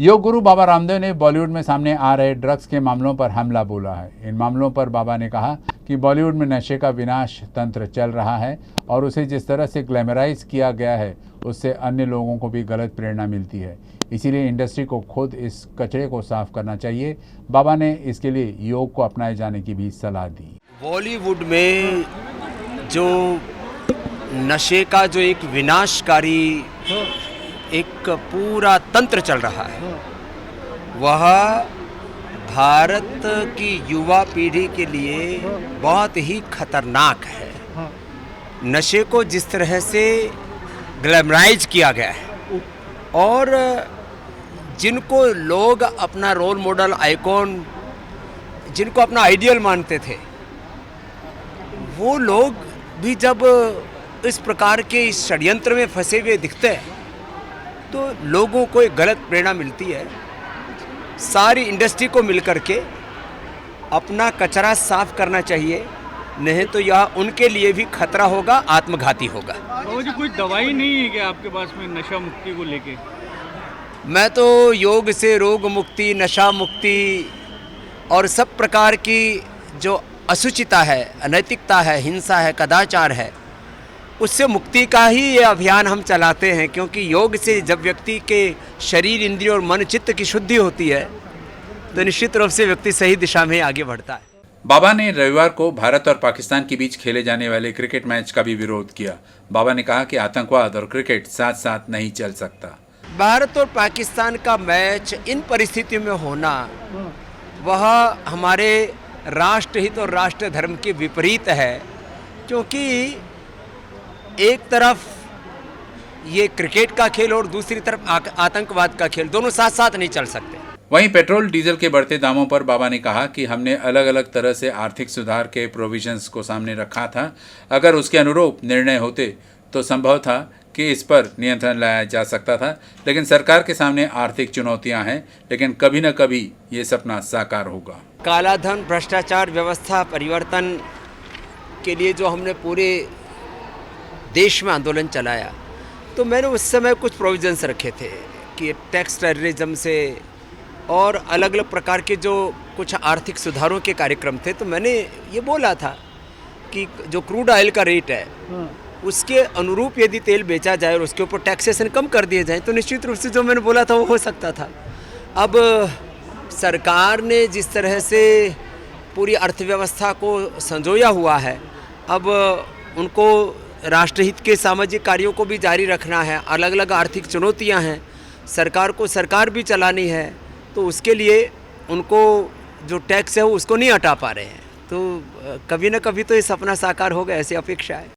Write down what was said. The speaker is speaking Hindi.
योग गुरु बाबा रामदेव ने बॉलीवुड में सामने आ रहे ड्रग्स के मामलों पर हमला बोला है। इन मामलों पर बाबा ने कहा कि बॉलीवुड में नशे का विनाश तंत्र चल रहा है और उसे जिस तरह से ग्लैमराइज किया गया है उससे अन्य लोगों को भी गलत प्रेरणा मिलती है। इसीलिए इंडस्ट्री को खुद इस कचरे को साफ करना चाहिए। बाबा ने इसके लिए योग को अपनाए जाने की भी सलाह दी। बॉलीवुड में जो नशे का जो एक विनाशकारी एक पूरा तंत्र चल रहा है, वह भारत की युवा पीढ़ी के लिए बहुत ही खतरनाक है। नशे को जिस तरह से ग्लैमराइज किया गया है और जिनको लोग अपना रोल मॉडल, आइकॉन, जिनको अपना आइडियल मानते थे, वो लोग भी जब इस प्रकार के इस षड्यंत्र में फंसे हुए दिखते हैं तो लोगों को एक गलत प्रेरणा मिलती है। सारी इंडस्ट्री को मिलकर के अपना कचरा साफ करना चाहिए, नहीं तो यह उनके लिए भी खतरा होगा, आत्मघाती होगा। बाबा जी, कोई दवाई नहीं है क्या आपके पास में नशा मुक्ति को लेके? मैं तो योग से रोग मुक्ति, नशा मुक्ति और सब प्रकार की जो अशुचिता है, अनैतिकता है, हिंसा है, कदाचार है, उससे मुक्ति का ही ये अभियान हम चलाते हैं। क्योंकि योग से जब व्यक्ति के शरीर, इंद्रिय और मन, चित्त की शुद्धि होती है तो निश्चित रूप से व्यक्ति सही दिशा में आगे बढ़ता है। बाबा ने रविवार को भारत और पाकिस्तान के बीच खेले जाने वाले क्रिकेट मैच का भी विरोध किया। बाबा ने कहा कि आतंकवाद और क्रिकेट साथ साथ नहीं चल सकता। भारत और पाकिस्तान का मैच इन परिस्थितियों में होना, वह हमारे राष्ट्रहित और राष्ट्र धर्म के विपरीत है। क्योंकि एक तरफ ये क्रिकेट का खेल और दूसरी तरफ आतंकवाद का खेल, दोनों साथ साथ नहीं चल सकते। वहीं पेट्रोल डीजल के बढ़ते दामों पर बाबा ने कहा कि हमने अलग अलग तरह से आर्थिक सुधार के प्रोविजंस को सामने रखा था। अगर उसके अनुरूप निर्णय होते तो संभव था कि इस पर नियंत्रण लाया जा सकता था, लेकिन सरकार के सामने आर्थिक चुनौतियां हैं, लेकिन कभी न कभी ये सपना साकार होगा। काला धन, भ्रष्टाचार, व्यवस्था परिवर्तन के लिए जो हमने पूरे देश में आंदोलन चलाया, तो मैंने उस समय कुछ प्रोविजंस रखे थे कि टैक्स टेररिज्म से और अलग अलग प्रकार के जो कुछ आर्थिक सुधारों के कार्यक्रम थे। तो मैंने ये बोला था कि जो क्रूड ऑयल का रेट है उसके अनुरूप यदि तेल बेचा जाए और उसके ऊपर टैक्सेशन कम कर दिए जाए तो निश्चित रूप से जो मैंने बोला था वो हो सकता था। अब सरकार ने जिस तरह से पूरी अर्थव्यवस्था को संजोया हुआ है, अब उनको राष्ट्रहित के सामाजिक कार्यों को भी जारी रखना है, अलग अलग आर्थिक चुनौतियां हैं, सरकार को सरकार भी चलानी है, तो उसके लिए उनको जो टैक्स है वो उसको नहीं हटा पा रहे हैं। तो कभी ना कभी तो ये सपना साकार होगा, ऐसी अपेक्षा है।